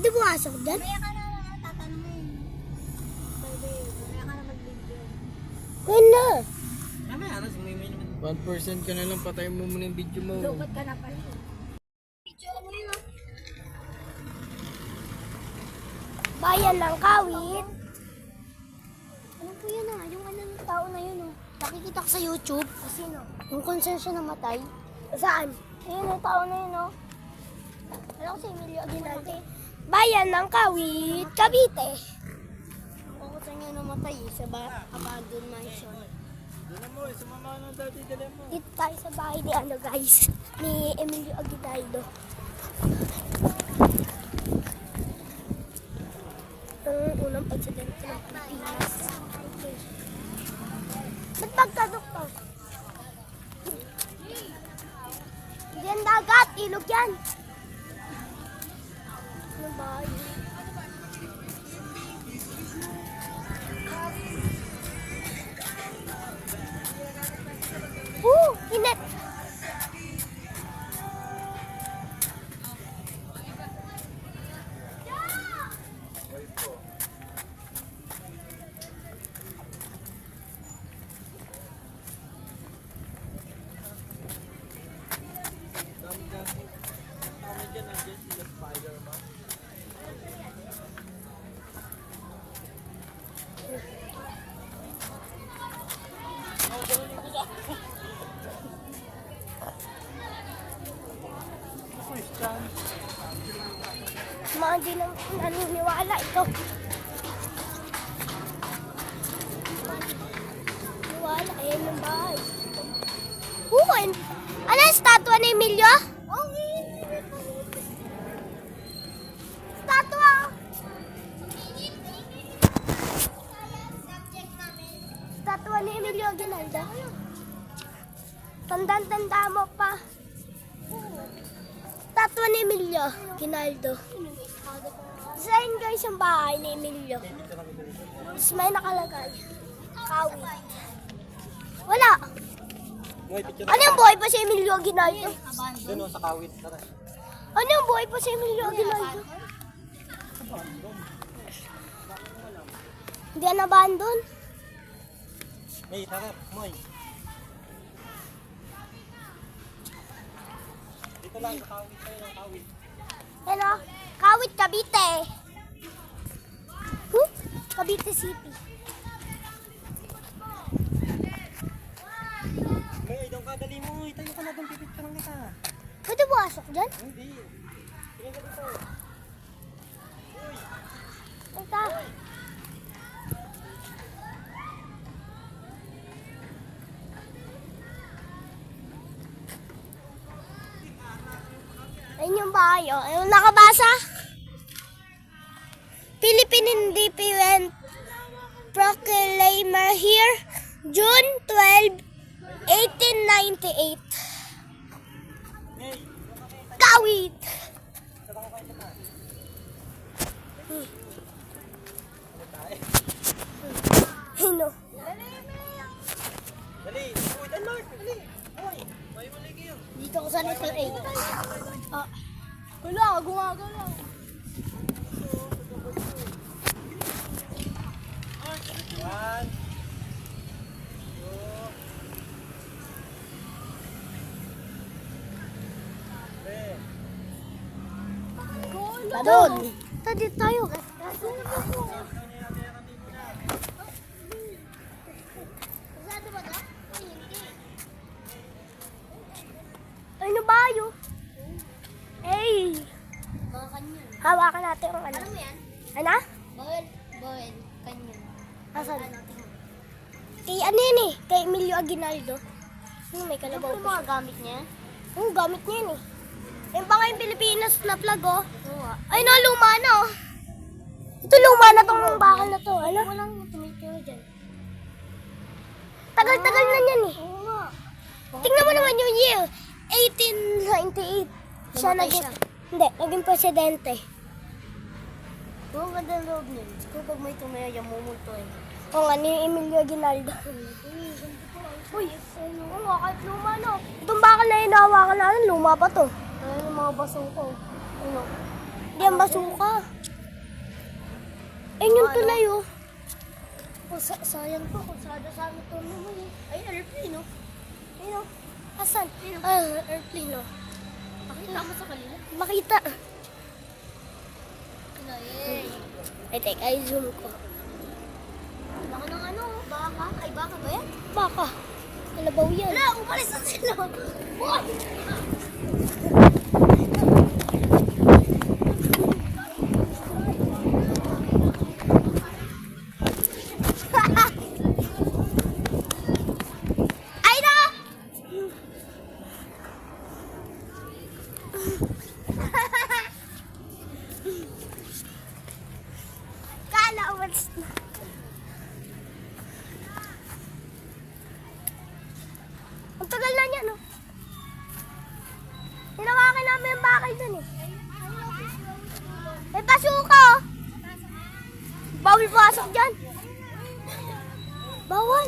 Pwede pumasok dyan? Mamaya ka na lang tatanungin. Pwede, mamaya ka na mag-video. Kaya na. Mamaya na, sumimay naman. 1% ka na lang, patayin mo muna yung video mo. Lupot ka na pala. Video ano yun? Bayan ng Kawit. Ano po yun ah? Yung ano ng tao na yun oh. Nakikita ko sa YouTube. Kasi no, yung concern siya namatay. Saan? Ayun ang tao na yun oh. Alam ko si Emilio Aguinaldo. Bayan ng Kawit, Cavite. Ako sa niya namatay sa abandoned mansion. Dala mo, sumama ng dati, dala mo. Dito tayo sa bahay ni ano guys, ni Emilio Aguinaldo. Ang unang presidente ng Pilipinas. Ba't pagkadok to? Yan dagat, ilog yan. Ano ba yun? Init! Mga di nang naniniwala ito. Niwala, ayan yung bahay. Ano yung statua ni Emilio? Statua! Statua ni Emilio Aguinaldo. Tandang-tanda mo pa. Statua ni Emilio Aguinaldo. Saan guys yung bahay ni Emilio? Tapos may nakalagay. Kawit. Wala. Ano yung buhay pa si Emilio Aguinaldo? Doon sa kawit, tara. Ano yung buhay pa si Emilio Aguinaldo? Hindi yan abandon. May, tara, Moy. Dito lang, sa kawit tayo ng kawit. Ano? Kawit, Cavite. Cavite City. Moy, doon ka, dali mo. Tayo ka na doon, pipicturean kita. Pwede pumasok dyan? Hindi. Tingnan ka dito. Ito. Ayun yung bahay, oh. Ayun, nakabasa. Philippine Independent Proclaimer here, June 12, 1898. Kawit! Hino. Dali, uy, Denmark, dali. Moy, may mali kayo. Dito ko sa letter A. Ah. Wala, gumagalaw. One. Doon. Tadi tayo. Ano ba yun? Hey! Hawakan natin ang ano. Ano mo yan? Ano? Bawel, kanyan. Asan? Kay ano yun eh? Kay Emilio Aguinaldo. May kalabaw Ano pa mga gamit niya? gamit niya yun eh. Yung pa yung Pilipinas na flag oh. Oo. Ay no, luma na oh. Ito luma na tong bakal na to. Ano? Walang tumitira dyan. Tagal-tagal na yan eh. Oo nga. Tingnan mo naman yung year. 1898. Siya Namatay naging... siya. Hindi, naging presidente. Oo, ganda ang loob niya. Kung pag may tumaya, yan mumulto eh. O nga, ni Emilio Aguinaldo. Uy, oo nga, kahit luma no. Itong bakal na hinahawakan natin, luma pa to. Ayun yung mga baso ko. Ano? Hindi ang basuka. Ayun yung tulay, oh. Sayang to, kung sana ito naman eh. Ay, airplane, no? Ayun, oh. Asan? Airplane, oh. Pakita mo sa kanila. Makita. Ay, Ay, teka, i-zoom ko. baka ng ano, baka. Ay, baka ba yan? Baka. Kalabaw yan. Wala, umalis na sila. Boy! Ay, na! Kala, umalis na. Ang tagal na niya, no? Hinawakan namin yung bakal dun, eh. May pasuka, oh. Bawal pasok dyan. Bawal.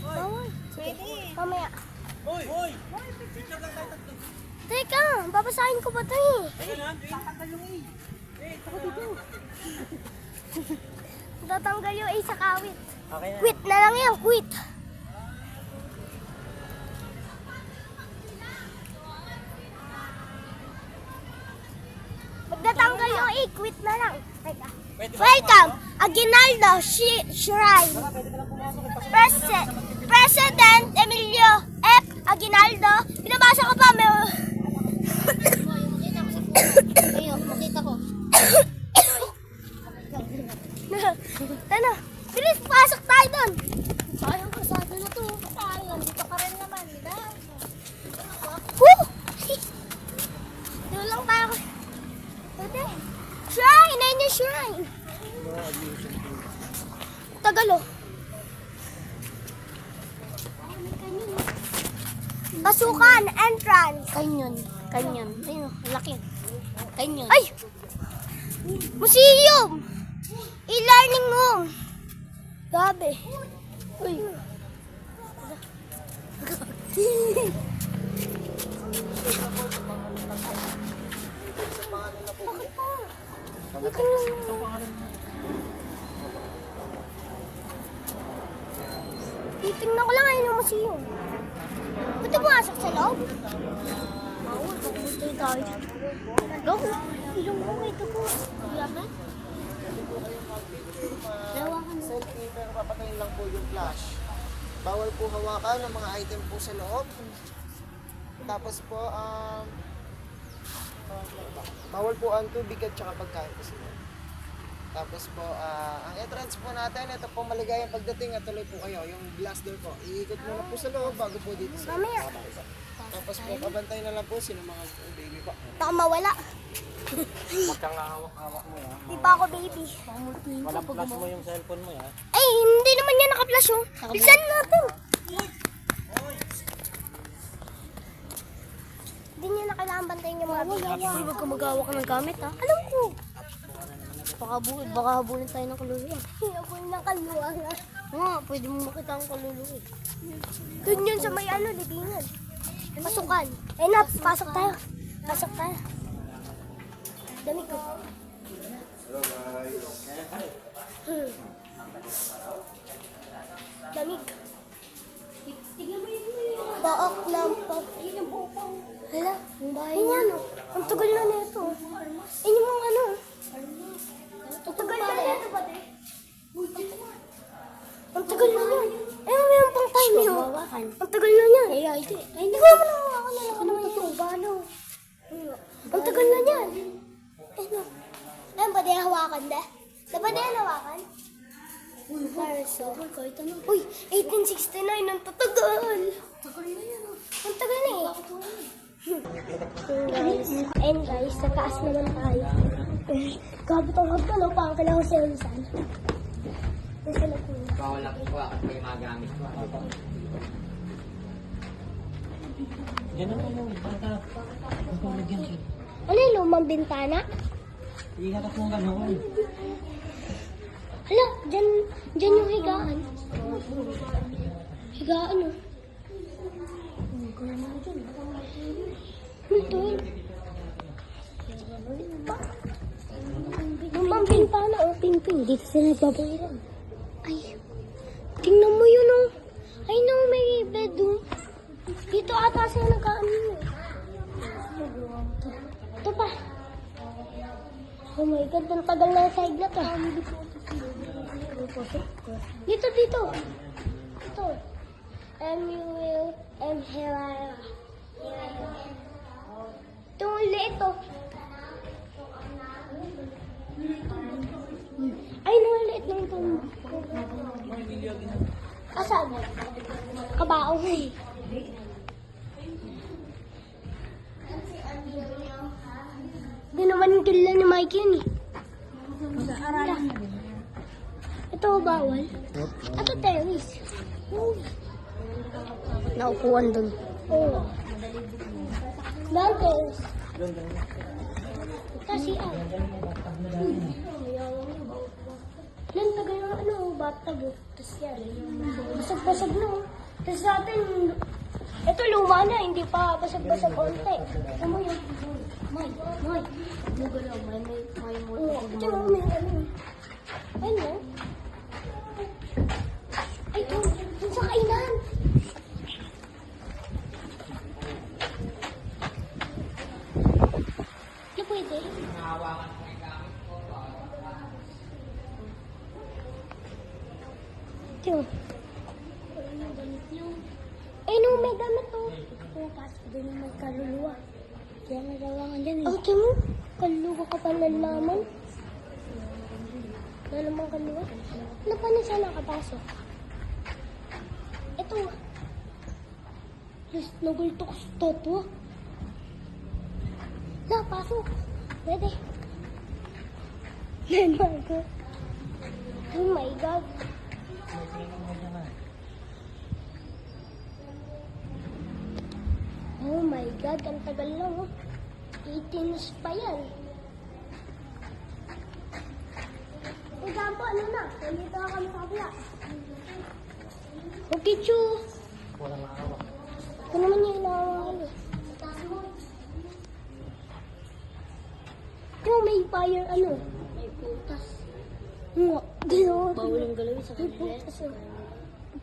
Bawal. Pwede. Mamaya. Hoy! Hoy! Teka, babasahin ko ba ito, eh? Tatanggal yung A sa kawit. Okay na. Quit na lang yan, quit. Magtatanggal yung A, quit na lang. Teka. Welcome, Aguinaldo Shrine. President Emilio F. Aguinaldo. Binabasa ko pa, may... Ayun, makita ko. Ano? Bilis, pasok tayo doon. Sayang kasado na to. Sayang, dito ka rin naman. Diba? Woo! Doon lang tayo. Pwede. Shrine! Ayun yung shrine. Tagal, oh. Pasukan, entrance. Canyon. Canyon. Ayun, laki. Canyon. Ay! Museum! E-learning room. Gabi. Uy. Titingnan ko lang ngayon yung museum. Pwede pumasok sa loob? Bawal, pupunta tayo. Go! Ilong ko, ito ko. Yaman? Selfie pero papatayin lang po yung flash. Bawal po hawakan ng mga item po sa loob. Tapos po, bawal po ang tubig at saka pagkain po sa loob. Tapos po, ang entrance po natin, ito po maligayang pagdating at tuloy po kayo. Yung glass door po, iikot muna po sa loob bago po dito sa Mamaya. Tapos po, kabantay na lang po sino mga baby po. Baka mawala. Huwag kang hawak mo ya. Di pa ako baby. Walang flash mo yung cellphone mo ya. Ay, hindi naman yan naka-flash oh. Bilisan natin. Hindi niya na kailangan bantayin yung mga baby. Huwag ka mag-hawak ng gamit, ha? Alam ko. Baka habulin tayo ng kaluluwa. Ako ng kaluwa nga. Nga, pwede mo makita ang kaluluwa. Doon yun sa may libingan. Pasukan. Eh na, pasok tayo. Pasok tayo. Dami ko. Lamig. Baok ng pag... Hala, ang bahay niya. Ang tagal na nito. Ayun yung mga ano. Ang tagal na nito ba, de? Ang tagal na yan. Eh, mayroon pang time yun. Ang tagal na yan. Ay, hindi ko naman hawakan na lang naman ito. Bano. Ang tagal na yan. Eh, no. Ayan ba, de hawakan, de? Diba de hawakan? Uy, Marso. Uy, 1869, ang tatagal. Tagal na yan, ha? Ang tagal na eh. Ayun guys, sa taas naman tayo. Kabot ang hagdan, no? Parang kailangan sa Rizal. Nasa na po. Bawal lang po at may magamit ko. Diyan naman yung bata. Ano yung lumang bintana? Iharap mong gano'n. Hala, dyan yung higaan. Higaan, oh. Ito. Lumang bintana, oh. Ping-ping. Di Dito sila nagbabayaran. Ay, tingnan mo yun oh. Ay no, may bedroom. Dito ata sila nagkaano. Ito pa. Oh my God, ang tagal na yung side na to. Dito, dito. Ito. Ito, ulit ito. Ay, nalit lang ito. Asan? Kabaong eh. Hindi naman yung kilala ni Mike yun eh. Ito, bawal. Ito, terrace. Naupuan dun. Oo. Terrace. Kasi Yan, tagal ng ano, bathtub. Tapos yan. Basag-basag na. Tapos natin, ito luma na, hindi pa basag-basag konti. Ano mo yun? May. Gugalaw, may mo. Oo, ito may ano. Ano? Ay, ito sa kainan. Ano pwede? Ito. Eh, no, may damit to. Oo, pasok din yung may kaluluwa. Kaya nagawangan dyan eh. Ate mo, kaluluwa ka pala naman. Wala namang kaluluwa. Ano pa na siya nakapasok? Ito. Yes, nagultok sa totwa. Na, pasok. Pwede. Oh my God. Oh my God, ang tagal lang oh. 18 pa yan. Example, ano na? Nandito na kami sa kabila. Okay, Chu. Ito naman yung inawakan eh. Ito, may fire ano? May putas. Nga, gano'n. Bawal ang galawin sa May kanila. putas oh.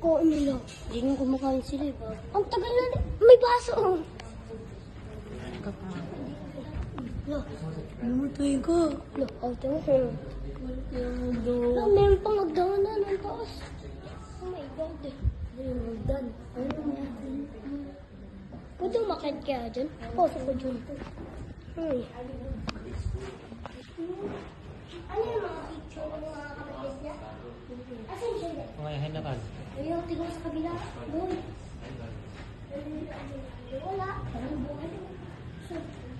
Kuhaan nila. Hindi nang kumakain sila eh. Ang tagal na may baso oh. Namatay ka. Look, ito mo. Ah, meron pang hagdanan ng taas. Oh my God. Ayun, hagdan. Pwede umakit kaya dyan? Pasok ko dyan. Ay. Ano yung mga picture ng mga kapatid niya? Asan siya? Mga hinakan. Ayun, tingnan sa kabila. Doon. Wala. Anong buhay?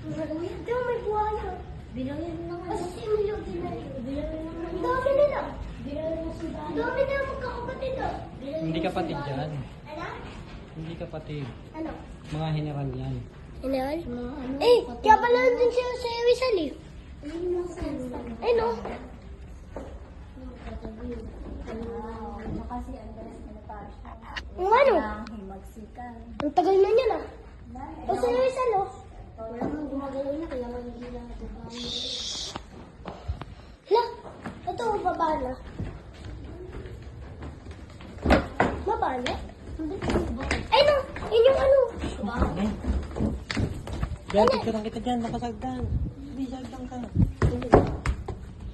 Ito, may buhaya. Bilangin naman. As in, yung dinari. Bilangin naman. Dami nila. Bilangin na sila. Dami nila magkakapatid ah. Hindi kapatid yan. Ano? Hindi kapatid. Ano? Mga hinakan yan. Inal? Eh, kaya pala din siya sa Rizal eh. Ay no. Ang ano? Ang tagal na niya na. O sa Rizal oh. Wala nang gumagalaw na, kaya hindi lang ito. Hala, ito baba na. Baba na? Ay no, yun yung ano. Diyan, picturean kita dyan, nakasagdan. Hindi, sagdan ka.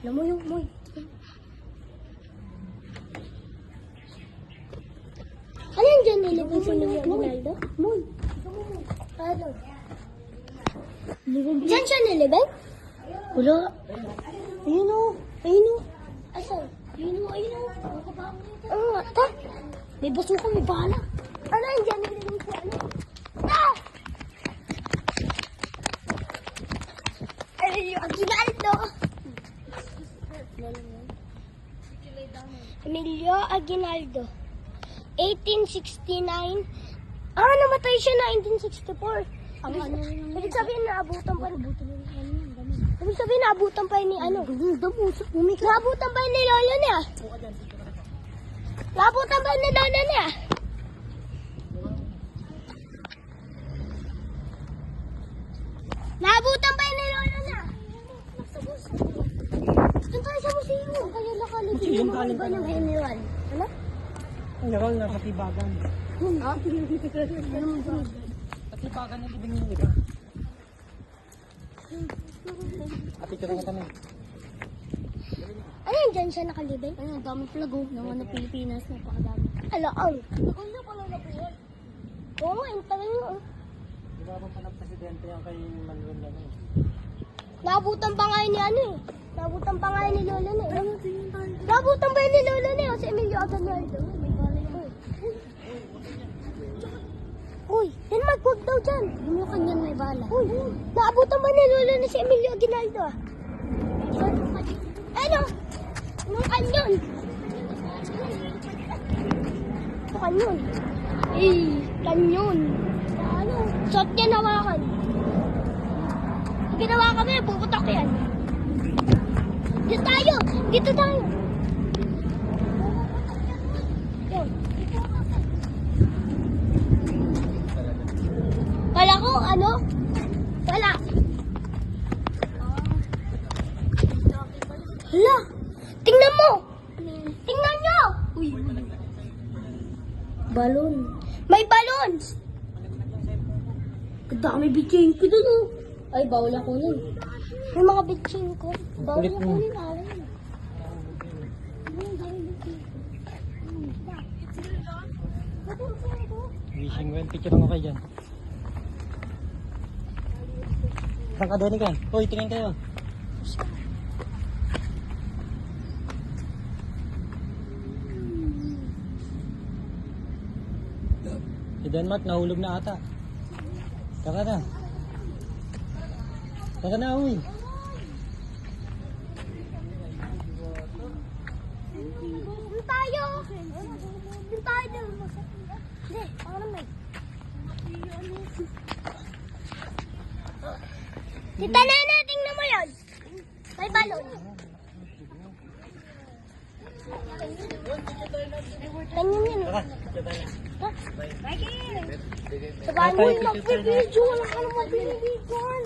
Alam mo yung moy. Ano yung dyan nilibig sa mga Ronaldo? Moy. Ano? Diyan siya nilibig? Wala. Ayun o. Ayun o. Asan? Ayun o. Ayun o. Ano nga? Ta? May basuka, may bala. Ano yung dyan nilibig sa ano? Ah! Emilio Aguinaldo. Emilio Aguinaldo. 1869. Ah, namatay siya na 1964. Ang ano? Ibig sabihin naabutan pa ni Ibig sabihin naabutan pa ni ano? Naabutan pa ni Lola niya. Naabutan pa ni Lola niya. Naabutan pa ni Lola niya. Doon tayo sa museo. Saan kayo nakalibing Yung yung mga galing iba pa ng naman. Emerald? Ano? Ang laro na katibagan. Ha? Katibagan na libing yung iba. Ati ka na kami. Ano yun dyan siya nakalibing? Ano, ang daming flag oh. Ng ano, Pilipinas, napakadami. Alaang. Ano pala na po yan? Oo nga, yung tagal nyo oh. Diba bang panang presidente yan kay Manuel na eh. Naabutan pa nga yun ni ano eh. Naabutan pa nga yun ni Lola na eh. Naabutan pa yun ni Lola na eh. Si Emilio Aguinaldo. May bala ko eh. Uy, yan magwag daw dyan. Bumukan yan may bala. Uy, naabutan pa ni Lola na si Emilio Aguinaldo ah. Ano? Anong kanyon? Ano kanyon? Kanyon. Ano? Shot yan hawakan. Ginawa kami, puputok yan. Dito tayo! Dito tayo! Yun. Kala ko, ano? Wala. Hala! Tingnan mo! Tingnan nyo! Uy! Balon. May balons! Kadami bitchin ko dun oh. Ay, bawal ako nun. May mga bitchin ko. Bawal Kulit ako mo. nun. Aray. Wishing well. Picture ako kayo dyan. Saan ka doon ka? Uy, tingin kayo. Si Denmark nahulog na ata. Tara na. Tara na, uy. Doon tayo! Doon tayo! Hindi, ako naman. Tita Nene, tingnan mo yun! May balon. Ganyan yun. Tara, picture tayo. Sabay mo yung mag-video. Wala ka naman binibigyan.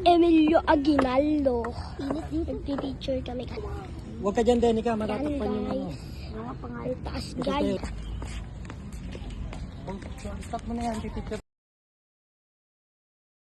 Emilio Aguinaldo. Nagpipicture kami ka. Huwag ka dyan, Denica. Matatakpan yung ano. Mga pangalan taas Dito guys. tayo. Stop mo na yan, pipicture.